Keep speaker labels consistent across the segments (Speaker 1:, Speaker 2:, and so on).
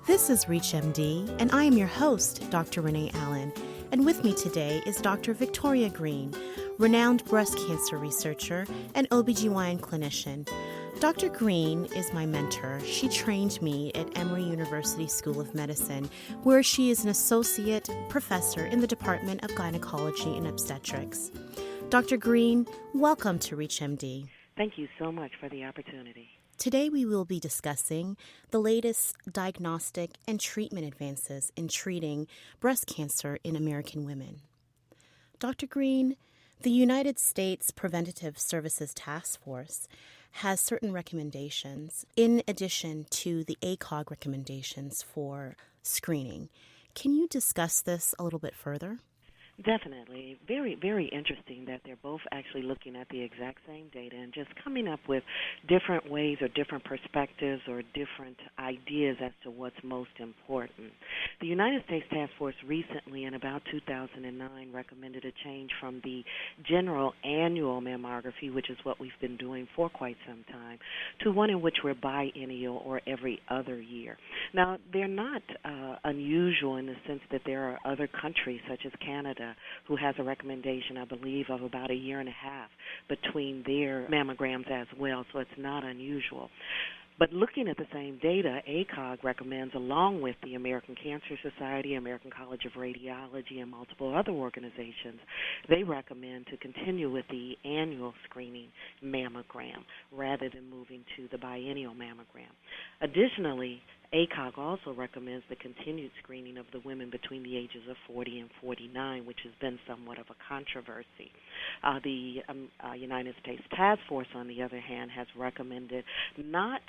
Speaker 1: This is ReachMD, and I am your host, Dr. Renee Allen. And with me today is Dr. Victoria Green, renowned breast cancer researcher and OBGYN clinician. Dr. Green is my mentor. She trained me at Emory University School of Medicine, where she is an associate professor in the Department of Gynecology and Obstetrics. Dr. Green, welcome to ReachMD.
Speaker 2: Thank you so much for the opportunity.
Speaker 1: Today we will be discussing the latest diagnostic and treatment advances in treating breast cancer in American women. Dr. Green, the United States Preventative Services Task Force has certain recommendations in addition to the ACOG recommendations for screening. Can you discuss this a little bit further?
Speaker 2: Definitely. Very, very interesting that they're both actually looking at the exact same data and just coming up with different ways or different perspectives or different ideas as to what's most important. The United States Task Force recently, in about 2009, recommended a change from the general annual mammography, which is what we've been doing for quite some time, to one in which we're biennial or every other year. Now, they're not unusual in the sense that there are other countries, such as Canada, who has a recommendation, I believe, of about a year and a half between their mammograms as well, so it's not unusual. But looking at the same data, ACOG recommends, along with the American Cancer Society, American College of Radiology, and multiple other organizations, they recommend to continue with the annual screening mammogram rather than moving to the biennial mammogram. Additionally, ACOG also recommends the continued screening of the women between the ages of 40 and 49, which has been somewhat of a controversy. The United States Task Force, on the other hand, has recommended not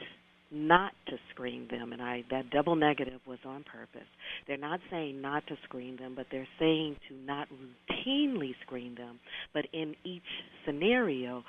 Speaker 2: to screen them, and that double negative was on purpose. They're not saying not to screen them, but they're saying to not routinely screen them, but in each scenario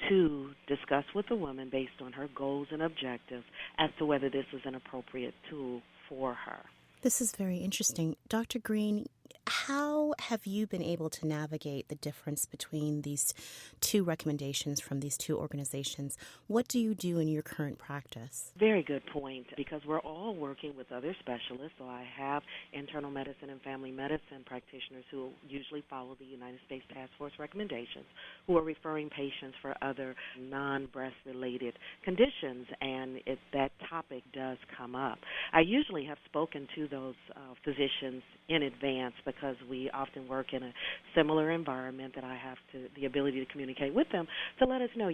Speaker 2: to discuss with the woman based on her goals and objectives as to whether this is an appropriate tool for her.
Speaker 1: This is very interesting. Dr. Green, how have you been able to navigate the difference between these two recommendations from these two organizations? What do you do in your current practice?
Speaker 2: Very good point, because we're all working with other specialists. So I have internal medicine and family medicine practitioners who usually follow the United States Task Force recommendations, who are referring patients for other non-breast-related conditions, and that topic does come up. I usually have spoken to those physicians in advance because we often work in a similar environment that I have the ability to communicate with them to let us know,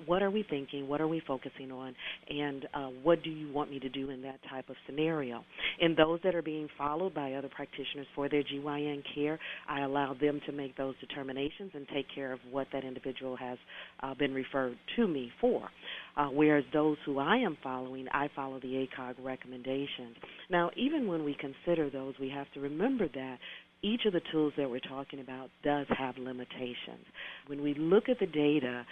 Speaker 2: what are we thinking, what are we focusing on, and what do you want me to do in that type of scenario. In those that are being followed by other practitioners for their GYN care, I allow them to make those determinations and take care of what that individual has been referred to me for. Whereas those who I am following, I follow the ACOG recommendations. Now, even when we consider those, we have to remember that each of the tools that we're talking about does have limitations. When we look at the data,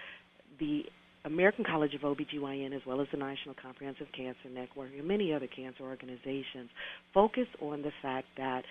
Speaker 2: the American College of OBGYN, as well as the National Comprehensive Cancer Network and many other cancer organizations, focus on the fact that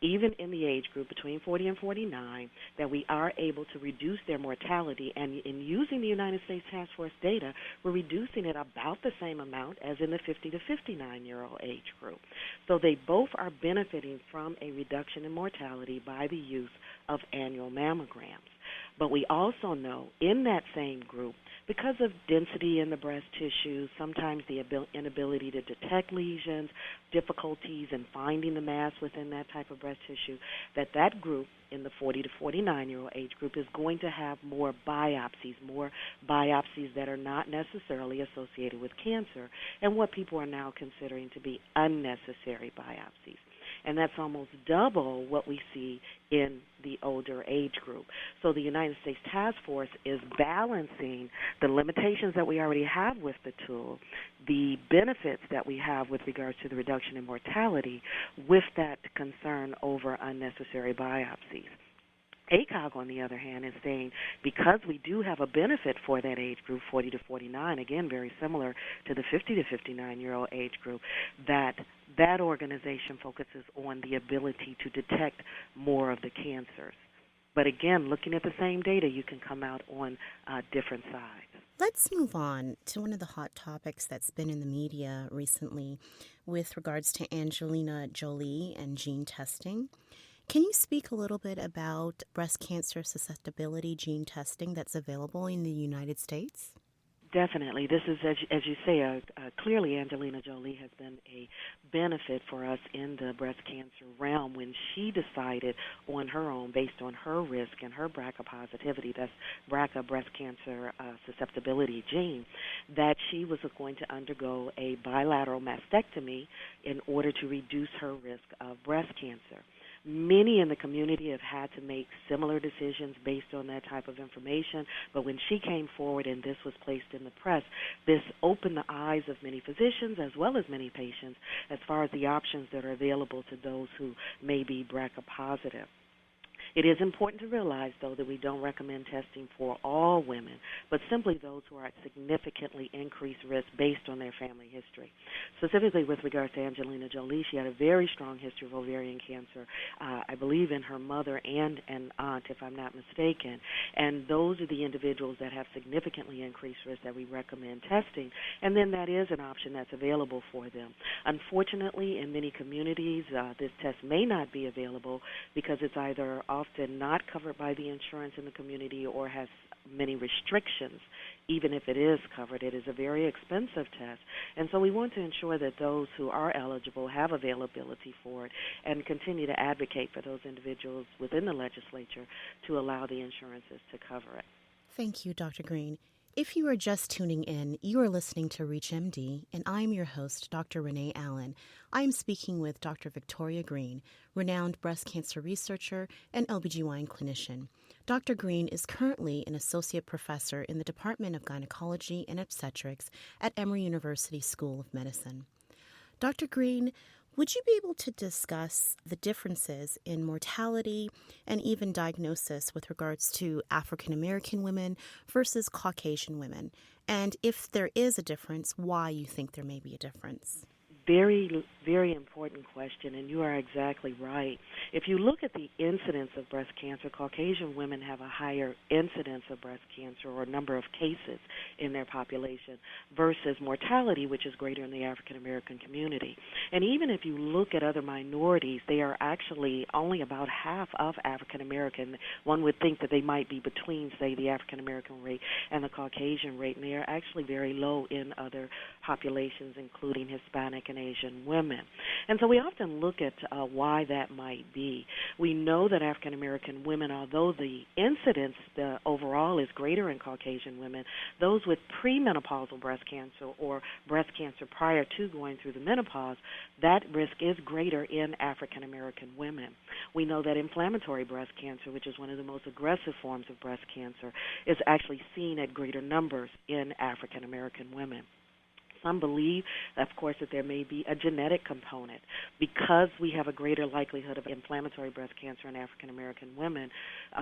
Speaker 2: even in the age group between 40 and 49, that we are able to reduce their mortality. And in using the United States Task Force data, we're reducing it about the same amount as in the 50 to 59-year-old age group. So they both are benefiting from a reduction in mortality by the use of annual mammograms. But we also know in that same group, because of density in the breast tissue, sometimes the inability to detect lesions, difficulties in finding the mass within that type of breast tissue, that group in the 40 to 49-year-old age group is going to have more biopsies that are not necessarily associated with cancer, and what people are now considering to be unnecessary biopsies. And that's almost double what we see in the older age group. So the United States Task Force is balancing the limitations that we already have with the tool, the benefits that we have with regards to the reduction in mortality, with that concern over unnecessary biopsies. ACOG, on the other hand, is saying because we do have a benefit for that age group, 40 to 49, again, very similar to the 50 to 59-year-old age group, that organization focuses on the ability to detect more of the cancers. But again, looking at the same data, you can come out on different sides.
Speaker 1: Let's move on to one of the hot topics that's been in the media recently with regards to Angelina Jolie and gene testing. Can you speak a little bit about breast cancer susceptibility gene testing that's available in the United States?
Speaker 2: Definitely. This is, as you say, clearly Angelina Jolie has been a benefit for us in the breast cancer realm when she decided on her own, based on her risk and her BRCA positivity, that's BRCA, breast cancer susceptibility gene, that she was going to undergo a bilateral mastectomy in order to reduce her risk of breast cancer. Many in the community have had to make similar decisions based on that type of information, but when she came forward and this was placed in the press, this opened the eyes of many physicians as well as many patients as far as the options that are available to those who may be BRCA positive. It is important to realize, though, that we don't recommend testing for all women, but simply those who are at significantly increased risk based on their family history. Specifically with regards to Angelina Jolie, she had a very strong history of ovarian cancer, I believe in her mother and an aunt, if I'm not mistaken. And those are the individuals that have significantly increased risk that we recommend testing, and then that is an option that's available for them. Unfortunately, in many communities, this test may not be available because it's either often not covered by the insurance in the community or has many restrictions. Even if it is covered, it is a very expensive test. And so we want to ensure that those who are eligible have availability for it and continue to advocate for those individuals within the legislature to allow the insurances to cover it.
Speaker 1: Thank you, Dr. Green. If you are just tuning in, you are listening to ReachMD, and I'm your host, Dr. Renee Allen. I am speaking with Dr. Victoria Green, renowned breast cancer researcher and OBGYN clinician. Dr. Green is currently an associate professor in the Department of Gynecology and Obstetrics at Emory University School of Medicine. Dr. Green, would you be able to discuss the differences in mortality and even diagnosis with regards to African American women versus Caucasian women? And if there is a difference, why you think there may be a difference?
Speaker 2: Very, very important question, and you are exactly right. If you look at the incidence of breast cancer, Caucasian women have a higher incidence of breast cancer or number of cases in their population versus mortality, which is greater in the African American community. And even if you look at other minorities, they are actually only about half of African American. One would think that they might be between, say, the African American rate and the Caucasian rate, and they are actually very low in other populations, including Hispanic and Asian women. And so we often look at why that might be. We know that African American women, although the incidence overall is greater in Caucasian women, those with premenopausal breast cancer or breast cancer prior to going through the menopause, that risk is greater in African American women. We know that inflammatory breast cancer, which is one of the most aggressive forms of breast cancer, is actually seen at greater numbers in African American women. Some believe, of course, that there may be a genetic component. Because we have a greater likelihood of inflammatory breast cancer in African American women,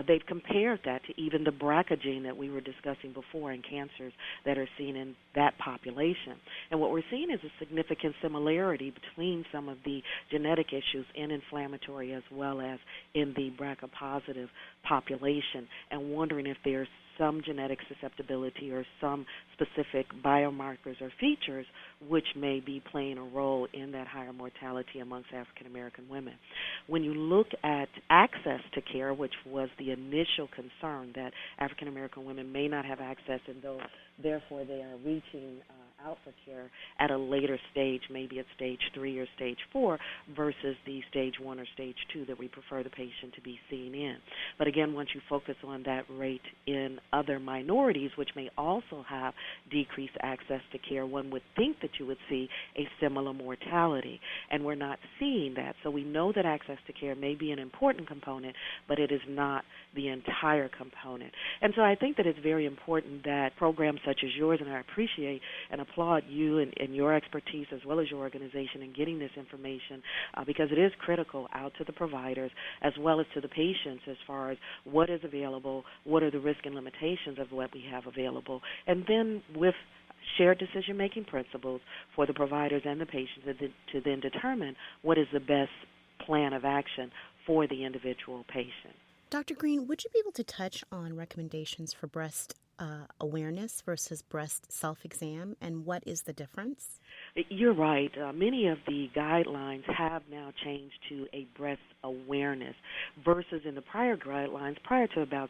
Speaker 2: they've compared that to even the BRCA gene that we were discussing before in cancers that are seen in that population. And what we're seeing is a significant similarity between some of the genetic issues in inflammatory as well as in the BRCA positive population, and wondering if there's some genetic susceptibility or some specific biomarkers or features which may be playing a role in that higher mortality amongst African American women. When you look at access to care, which was the initial concern that African American women may not have access, and therefore they are reaching out for care at a later stage, maybe at stage 3 or stage 4 versus the stage 1 or stage 2 that we prefer the patient to be seen in. But again, once you focus on that rate in other minorities, which may also have decreased access to care, one would think that you would see a similar mortality, and we're not seeing that. So we know that access to care may be an important component, but it is not the entire component. And so I think that it's very important that programs such as yours, and I appreciate and applaud you and your expertise as well as your organization in getting this information because it is critical out to the providers as well as to the patients as far as what is available, what are the risks and limitations of what we have available, and then with shared decision-making principles for the providers and the patients to then determine what is the best plan of action for the individual patient.
Speaker 1: Dr. Green, would you be able to touch on recommendations for breast awareness versus breast self-exam, and what is the difference?
Speaker 2: You're right. Many of the guidelines have now changed to a breast awareness versus in the prior guidelines, prior to about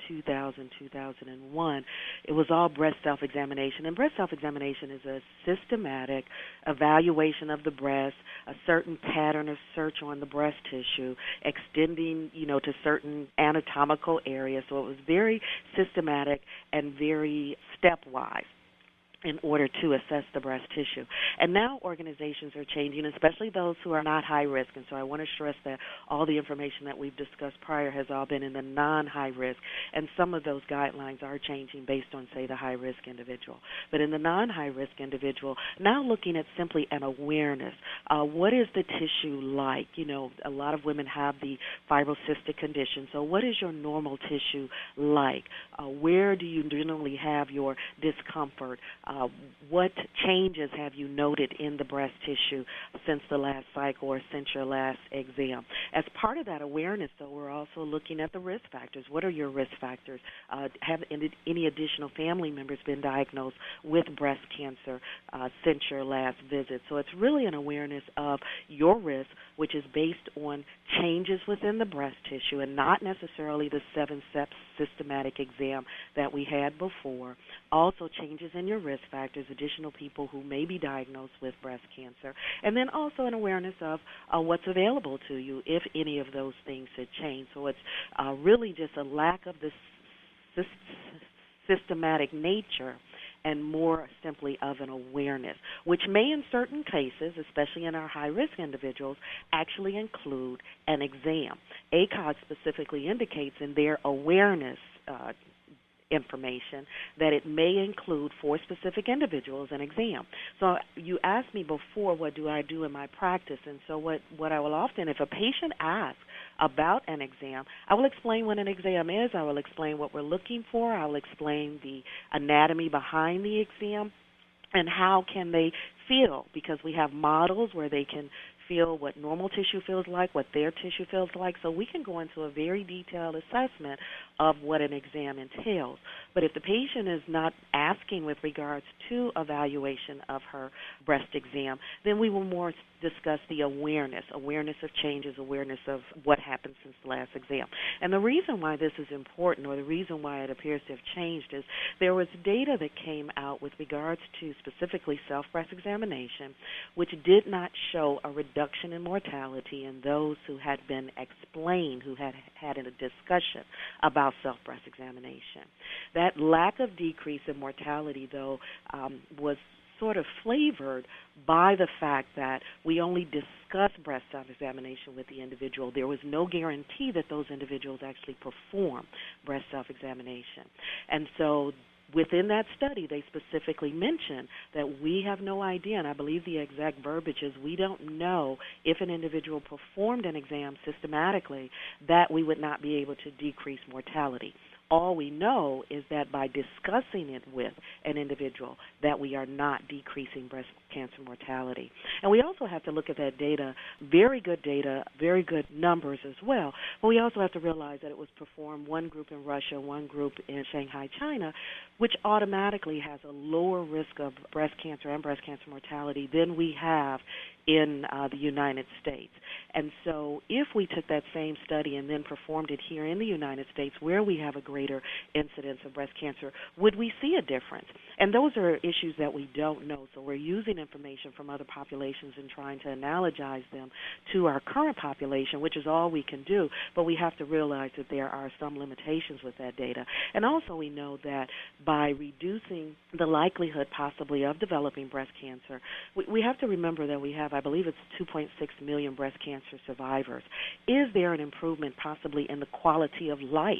Speaker 2: 2000, 2001, it was all breast self-examination. And breast self-examination is a systematic evaluation of the breast, a certain pattern of search on the breast tissue, extending, to certain anatomical areas. So it was very systematic and very stepwise in order to assess the breast tissue. And now organizations are changing, especially those who are not high risk. And so I want to stress that all the information that we've discussed prior has all been in the non-high risk. And some of those guidelines are changing based on, say, the high risk individual. But in the non-high risk individual, now looking at simply an awareness. What is the tissue like? A lot of women have the fibrocystic condition. So what is your normal tissue like? Where do you generally have your discomfort? What changes have you noted in the breast tissue since the last cycle or since your last exam? As part of that awareness, though, we're also looking at the risk factors. What are your risk factors? Have any additional family members been diagnosed with breast cancer since your last visit? So it's really an awareness of your risk, which is based on changes within the breast tissue and not necessarily the 7-step systematic exam that we had before. Also changes in your risk factors, additional people who may be diagnosed with breast cancer, and then also an awareness of what's available to you if any of those things should change. So it's really just a lack of this systematic nature and more simply of an awareness, which may in certain cases, especially in our high-risk individuals, actually include an exam. ACOG specifically indicates in their awareness information that it may include for specific individuals an exam. So you asked me before, what do I do in my practice? And so what I will often, if a patient asks about an exam, I will explain what an exam is. I will explain what we're looking for. I will explain the anatomy behind the exam and how can they feel, because we have models where they can feel what normal tissue feels like, what their tissue feels like, so we can go into a very detailed assessment of what an exam entails. But if the patient is not asking with regards to evaluation of her breast exam, then we will more discuss the awareness of changes, awareness of what happened since the last exam. And the reason why this is important, or the reason why it appears to have changed, is there was data that came out with regards to specifically self-breast examination, which did not show a reduction in mortality in those who had been explained, who had had a discussion about self-breast examination. That lack of decrease in mortality, though, was sort of flavored by the fact that we only discussed breast self-examination with the individual. There was no guarantee that those individuals actually perform breast self-examination. And so within that study, they specifically mentioned that we have no idea, and I believe the exact verbiage is, we don't know if an individual performed an exam systematically that we would not be able to decrease mortality. All we know is that by discussing it with an individual that we are not decreasing breast cancer mortality. And we also have to look at that data, very good numbers as well, but we also have to realize that it was performed one group in Russia, one group in Shanghai, China, which automatically has a lower risk of breast cancer and breast cancer mortality than we have in the United States. And so if we took that same study and then performed it here in the United States, where we have a greater incidence of breast cancer, would we see a difference? And those are issues that we don't know. So we're using information from other populations and trying to analogize them to our current population, which is all we can do. But we have to realize that there are some limitations with that data. And also we know that by reducing the likelihood possibly of developing breast cancer, we have to remember that we have, I believe it's 2.6 million breast cancer survivors. Is there an improvement possibly in the quality of life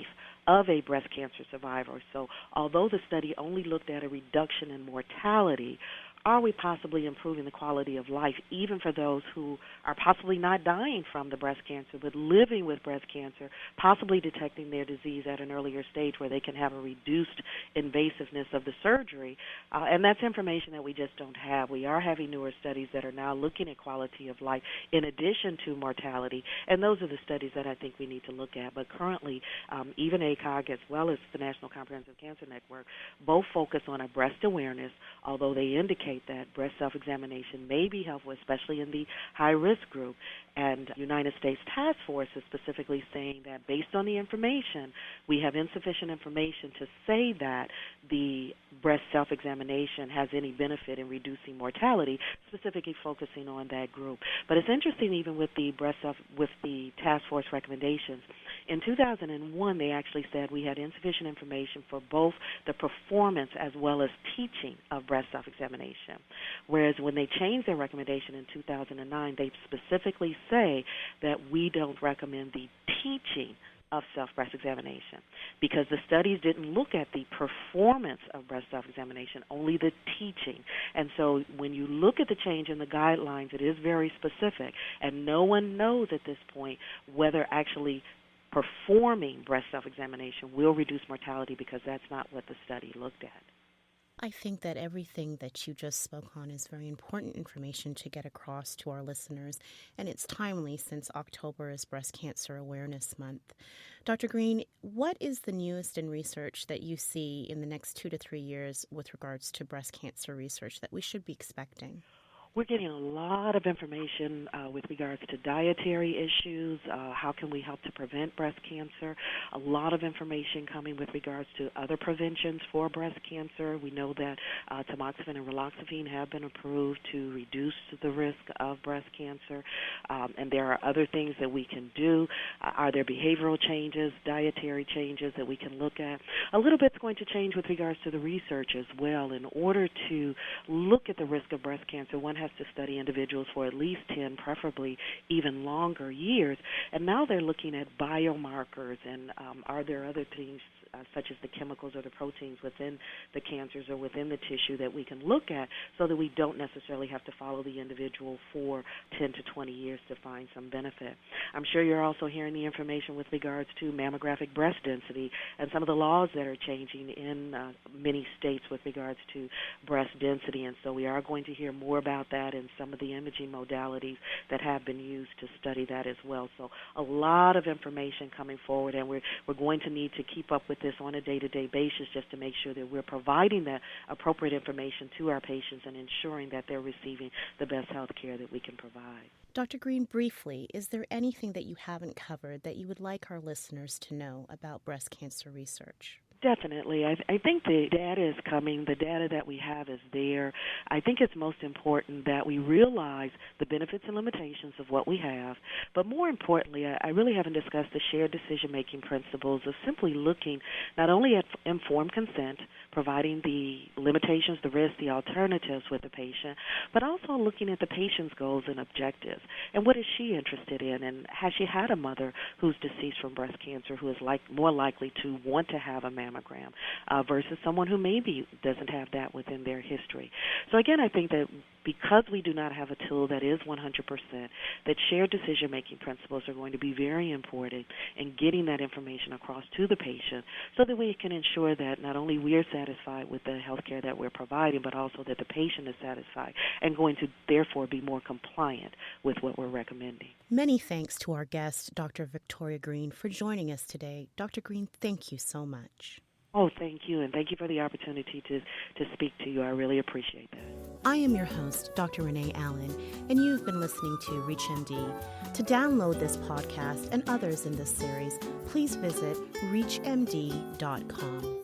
Speaker 2: of a breast cancer survivor? So although the study only looked at a reduction in mortality, are we possibly improving the quality of life, even for those who are possibly not dying from the breast cancer, but living with breast cancer, possibly detecting their disease at an earlier stage where they can have a reduced invasiveness of the surgery. And that's information that we just don't have. We are having newer studies that are now looking at quality of life in addition to mortality, and those are the studies that I think we need to look at. But currently, even ACOG as well as the National Comprehensive Cancer Network both focus on a breast awareness, although they indicate that breast self-examination may be helpful, especially in the high-risk group. And the United States Task Force is specifically saying that based on the information, we have insufficient information to say that the breast self-examination has any benefit in reducing mortality, specifically focusing on that group. But it's interesting, even with the with the Task Force recommendations, in 2001 they actually said we had insufficient information for both the performance as well as teaching of breast self-examination. Whereas when they changed their recommendation in 2009, they specifically say that we don't recommend the teaching of self-breast examination because the studies didn't look at the performance of breast self-examination, only the teaching. And so when you look at the change in the guidelines, it is very specific, and no one knows at this point whether actually performing breast self-examination will reduce mortality because that's not what the study looked at.
Speaker 1: I think that everything that you just spoke on is very important information to get across to our listeners, and it's timely since October is Breast Cancer Awareness Month. Dr. Green, what is the newest in research that you see in the next 2 to 3 years with regards to breast cancer research that we should be expecting?
Speaker 2: We're getting a lot of information with regards to dietary issues, how can we help to prevent breast cancer, a lot of information coming with regards to other preventions for breast cancer. We know that tamoxifen and raloxifene have been approved to reduce the risk of breast cancer, and there are other things that we can do. Are there behavioral changes, dietary changes that we can look at? A little bit's going to change with regards to the research as well. In order to look at the risk of breast cancer, one has to study individuals for at least 10, preferably even longer years. And now they're looking at biomarkers and are there other things such as the chemicals or the proteins within the cancers or within the tissue that we can look at so that we don't necessarily have to follow the individual for 10 to 20 years to find some benefit. I'm sure you're also hearing the information with regards to mammographic breast density and some of the laws that are changing in many states with regards to breast density. And so we are going to hear more about that and some of the imaging modalities that have been used to study that as well. So a lot of information coming forward, and we're going to need to keep up with this on a day-to-day basis just to make sure that we're providing that appropriate information to our patients and ensuring that they're receiving the best health care that we can provide.
Speaker 1: Dr. Green, briefly, is there anything that you haven't covered that you would like our listeners to know about breast cancer research?
Speaker 2: Definitely. I think the data is coming. The data that we have is there. I think it's most important that we realize the benefits and limitations of what we have. But more importantly, I really haven't discussed the shared decision-making principles of simply looking not only at informed consent, providing the limitations, the risks, the alternatives with the patient, but also looking at the patient's goals and objectives. And what is she interested in? And has she had a mother who's deceased from breast cancer who is more likely to want to have a mammogram versus someone who maybe doesn't have that within their history. So again, I think that because we do not have a tool that is 100%, that shared decision-making principles are going to be very important in getting that information across to the patient so that we can ensure that not only we're satisfied with the health care that we're providing, but also that the patient is satisfied and going to therefore be more compliant with what we're recommending.
Speaker 1: Many thanks to our guest, Dr. Victoria Green, for joining us today. Dr. Green, thank you so much.
Speaker 2: Oh, thank you, and thank you for the opportunity to speak to you. I really appreciate that.
Speaker 1: I am your host, Dr. Renee Allen, and you've been listening to ReachMD. To download this podcast and others in this series, please visit reachmd.com.